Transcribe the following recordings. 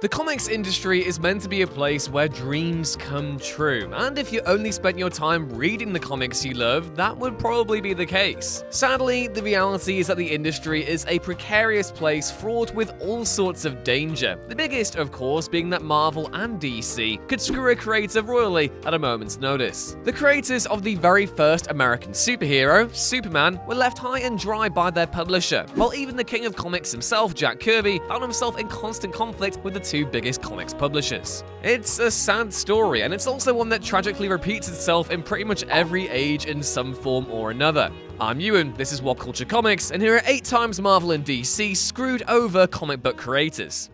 The comics industry is meant to be a place where dreams come true, and if you only spent your time reading the comics you love, that would probably be the case. Sadly, the reality is that the industry is a precarious place fraught with all sorts of danger. The biggest, of course, being that Marvel and DC could screw a creator royally at a moment's notice. The creators of the very first American superhero, Superman, were left high and dry by their publisher, while even the king of comics himself, Jack Kirby, found himself in constant conflict with the two biggest comics publishers. It's a sad story, and it's also one that tragically repeats itself in pretty much every age in some form or another. I'm Ewan, this is What Culture Comics, and here are 8 times Marvel and DC screwed over comic book creators.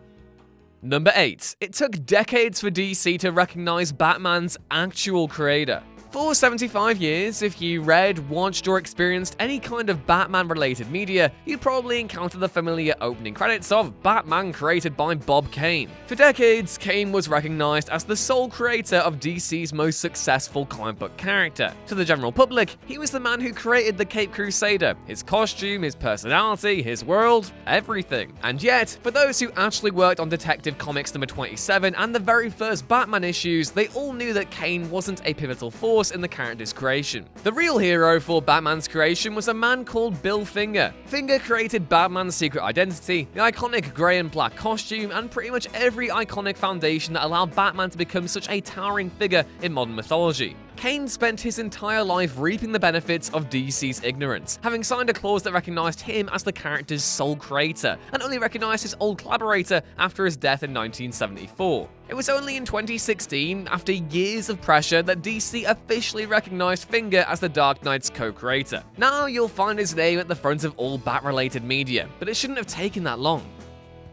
Number 8. It took decades for DC to recognize Batman's actual creator. For 75 years, if you read, watched, or experienced any kind of Batman-related media, you'd probably encounter the familiar opening credits of Batman created by Bob Kane. For decades, Kane was recognized as the sole creator of DC's most successful comic book character. To the general public, he was the man who created the Caped Crusader, his costume, his personality, his world, everything. And yet, for those who actually worked on Detective Comics number 27 and the very first Batman issues, they all knew that Kane wasn't a pivotal force in the character's creation. The real hero for Batman's creation was a man called Bill Finger. Finger created Batman's secret identity, the iconic grey and black costume, and pretty much every iconic foundation that allowed Batman to become such a towering figure in modern mythology. Kane spent his entire life reaping the benefits of DC's ignorance, having signed a clause that recognized him as the character's sole creator, and only recognized his old collaborator after his death in 1974. It was only in 2016, after years of pressure, that DC officially recognized Finger as the Dark Knight's co-creator. Now you'll find his name at the front of all Bat-related media, but it shouldn't have taken that long.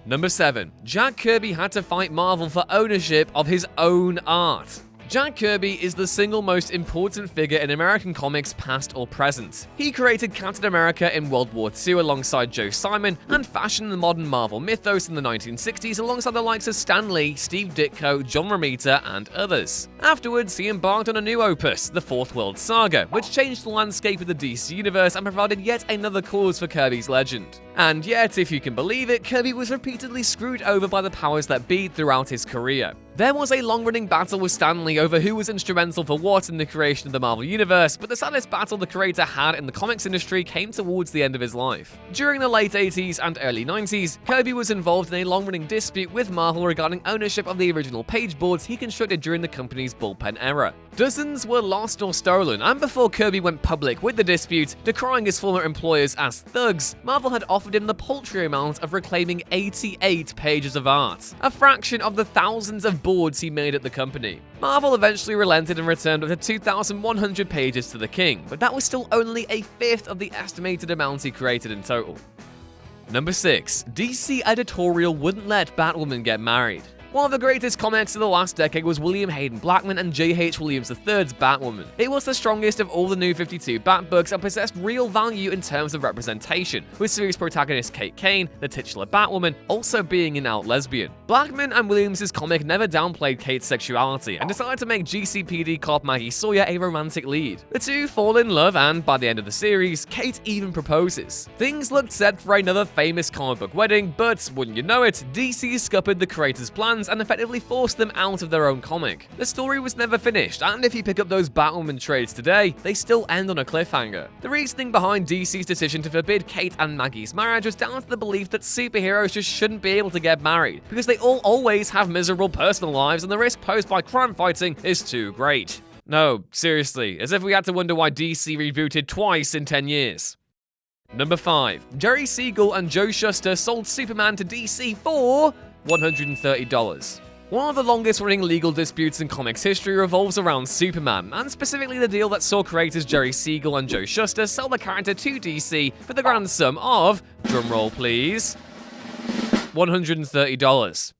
Number 7. Jack Kirby had to fight Marvel for ownership of his own art. Jack Kirby is the single most important figure in American comics past or present. He created Captain America in World War II alongside Joe Simon, and fashioned the modern Marvel mythos in the 1960s alongside the likes of Stan Lee, Steve Ditko, John Romita, and others. Afterwards, he embarked on a new opus, the Fourth World Saga, which changed the landscape of the DC universe and provided yet another cause for Kirby's legend. And yet, if you can believe it, Kirby was repeatedly screwed over by the powers that be throughout his career. There was a long-running battle with Stan Lee over who was instrumental for what in the creation of the Marvel Universe, but the saddest battle the creator had in the comics industry came towards the end of his life. During the late 80s and early 90s, Kirby was involved in a long-running dispute with Marvel regarding ownership of the original page boards he constructed during the company's bullpen era. Dozens were lost or stolen, and before Kirby went public with the dispute, decrying his former employers as thugs, Marvel had offered him the paltry amount of reclaiming 88 pages of art, a fraction of the thousands of boards he made at the company. Marvel eventually relented and returned up to 2,100 pages to the king, but that was still only a fifth of the estimated amount he created in total. Number 6. DC Editorial wouldn't let Batwoman get married. One of the greatest comics of the last decade was William Hayden Blackman and J.H. Williams III's Batwoman. It was the strongest of all the New 52 Bat books and possessed real value in terms of representation, with series protagonist Kate Kane, the titular Batwoman, also being an out lesbian. Blackman and Williams' comic never downplayed Kate's sexuality and decided to make GCPD cop Maggie Sawyer a romantic lead. The two fall in love, and by the end of the series, Kate even proposes. Things looked set for another famous comic book wedding, but wouldn't you know it, DC scuppered the creators' plans and effectively forced them out of their own comic. The story was never finished, and if you pick up those Batwoman trades today, they still end on a cliffhanger. The reasoning behind DC's decision to forbid Kate and Maggie's marriage was down to the belief that superheroes just shouldn't be able to get married, because they all always have miserable personal lives and the risk posed by crime fighting is too great. No, seriously, as if we had to wonder why DC rebooted twice in 10 years. Number 5. Jerry Siegel and Joe Shuster sold Superman to DC for $130. One of the longest-running legal disputes in comics history revolves around Superman, and specifically the deal that saw creators Jerry Siegel and Joe Shuster sell the character to DC for the grand sum of, drumroll please, $130.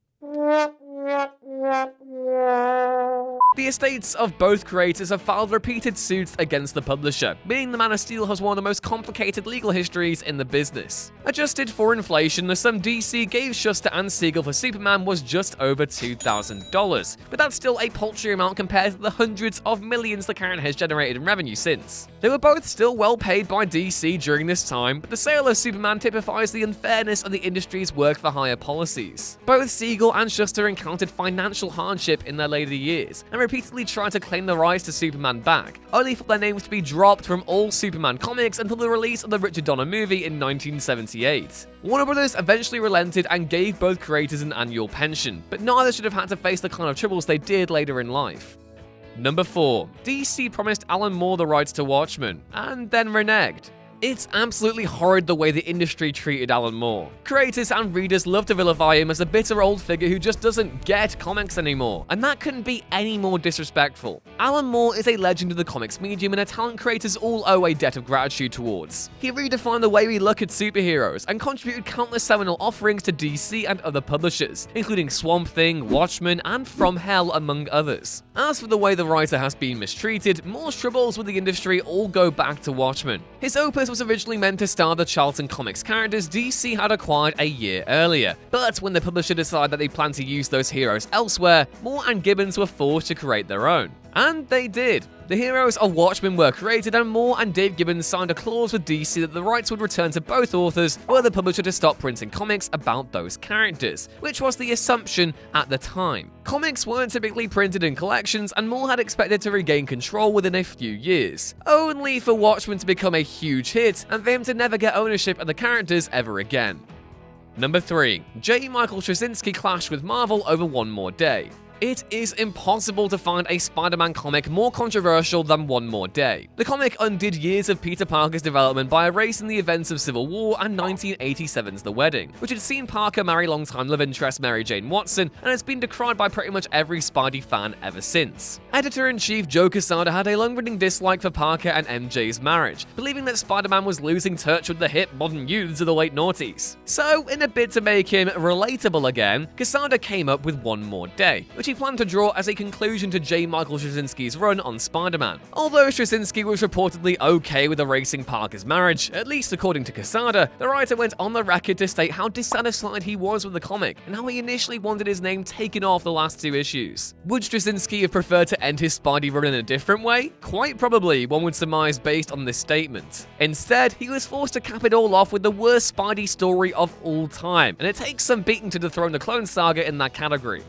The estates of both creators have filed repeated suits against the publisher, meaning the Man of Steel has one of the most complicated legal histories in the business. Adjusted for inflation, the sum DC gave Shuster and Siegel for Superman was just over $2,000, but that's still a paltry amount compared to the hundreds of millions the character has generated in revenue since. They were both still well paid by DC during this time, but the sale of Superman typifies the unfairness of the industry's work-for-hire policies. Both Siegel and Shuster encountered financial hardship in their later years, and repeatedly tried to claim the rights to Superman back, only for their names to be dropped from all Superman comics until the release of the Richard Donner movie in 1978. Warner Brothers eventually relented and gave both creators an annual pension, but neither should have had to face the kind of troubles they did later in life. Number 4. DC promised Alan Moore the rights to Watchmen, and then reneged. It's absolutely horrid the way the industry treated Alan Moore. Creators and readers love to vilify him as a bitter old figure who just doesn't get comics anymore, and that couldn't be any more disrespectful. Alan Moore is a legend of the comics medium and a talent creators all owe a debt of gratitude towards. He redefined the way we look at superheroes and contributed countless seminal offerings to DC and other publishers, including Swamp Thing, Watchmen, and From Hell, among others. As for the way the writer has been mistreated, Moore's troubles with the industry all go back to Watchmen. His opus was originally meant to star the Charlton Comics characters DC had acquired a year earlier, but when the publisher decided that they planned to use those heroes elsewhere, Moore and Gibbons were forced to create their own. And they did. The heroes of Watchmen were created, and Moore and Dave Gibbons signed a clause with DC that the rights would return to both authors were the publisher to stop printing comics about those characters, which was the assumption at the time. Comics weren't typically printed in collections, and Moore had expected to regain control within a few years, only for Watchmen to become a huge hit and for him to never get ownership of the characters ever again. Number 3. J. Michael Straczynski clashed with Marvel over One More Day. It is impossible to find a Spider-Man comic more controversial than One More Day. The comic undid years of Peter Parker's development by erasing the events of Civil War and 1987's The Wedding, which had seen Parker marry longtime love interest Mary Jane Watson, and has been decried by pretty much every Spidey fan ever since. Editor-in-Chief Joe Quesada had a long-running dislike for Parker and MJ's marriage, believing that Spider-Man was losing touch with the hip modern youths of the late noughties. So, in a bid to make him relatable again, Quesada came up with One More Day, which he planned to draw as a conclusion to J. Michael Straczynski's run on Spider-Man. Although Straczynski was reportedly okay with erasing Parker's marriage, at least according to Quesada, the writer went on the record to state how dissatisfied he was with the comic and how he initially wanted his name taken off the last 2 issues. Would Straczynski have preferred to end his Spidey run in a different way? Quite probably, one would surmise based on this statement. Instead, he was forced to cap it all off with the worst Spidey story of all time, and it takes some beating to dethrone the Clone Saga in that category.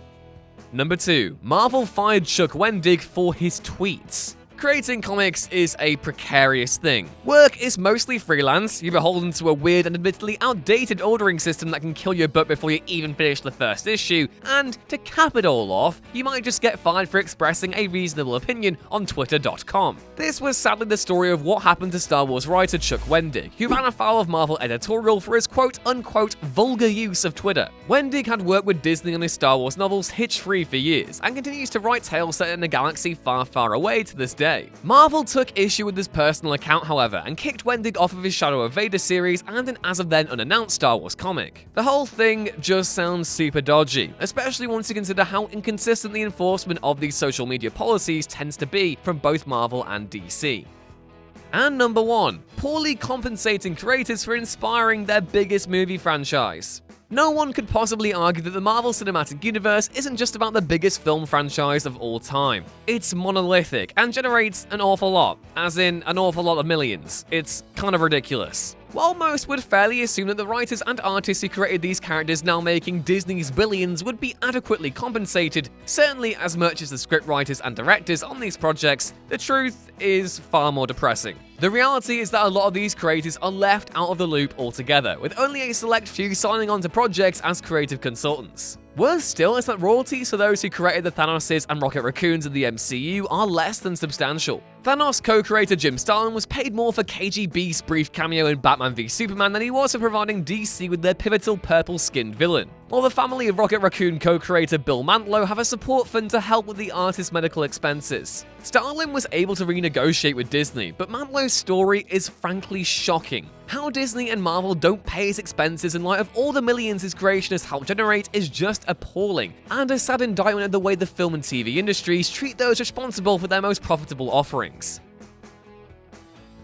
Number 2. Marvel fired Chuck Wendig for his tweets. Creating comics is a precarious thing. Work is mostly freelance, you're beholden to a weird and admittedly outdated ordering system that can kill your butt before you even finish the first issue, and to cap it all off, you might just get fired for expressing a reasonable opinion on Twitter.com. This was sadly the story of what happened to Star Wars writer Chuck Wendig, who ran afoul of Marvel Editorial for his quote-unquote vulgar use of Twitter. Wendig had worked with Disney on his Star Wars novels Hitch-Free for years, and continues to write tales set in a galaxy far, far away to this day. Marvel took issue with his personal account, however, and kicked Wendig off of his Shadow of Vader series and an as-of-then unannounced Star Wars comic. The whole thing just sounds super dodgy, especially once you consider how inconsistent the enforcement of these social media policies tends to be from both Marvel and DC. And number 1, poorly compensating creators for inspiring their biggest movie franchise. No one could possibly argue that the Marvel Cinematic Universe isn't just about the biggest film franchise of all time. It's monolithic and generates an awful lot, as in an awful lot of millions. It's kind of ridiculous. While most would fairly assume that the writers and artists who created these characters now making Disney's billions would be adequately compensated, certainly as much as the scriptwriters and directors on these projects, the truth is far more depressing. The reality is that a lot of these creators are left out of the loop altogether, with only a select few signing on to projects as creative consultants. Worse still is that royalties for those who created the Thanoses and Rocket Raccoons of the MCU are less than substantial. Thanos co-creator Jim Starlin was paid more for KGB's brief cameo in Batman v Superman than he was for providing DC with their pivotal purple-skinned villain. While the family of Rocket Raccoon co-creator Bill Mantlo have a support fund to help with the artist's medical expenses. Starlin was able to renegotiate with Disney, but Mantlo's story is frankly shocking. How Disney and Marvel don't pay his expenses in light of all the millions his creation has helped generate is just appalling, and a sad indictment of the way the film and TV industries treat those responsible for their most profitable offerings.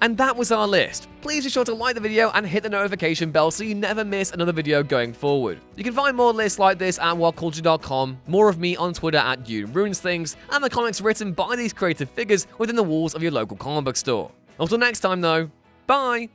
And that was our list. Please be sure to like the video and hit the notification bell so you never miss another video going forward. You can find more lists like this at whatculture.com, more of me on Twitter at @URunesThings, and the comics written by these creative figures within the walls of your local comic book store. Until next time though, bye!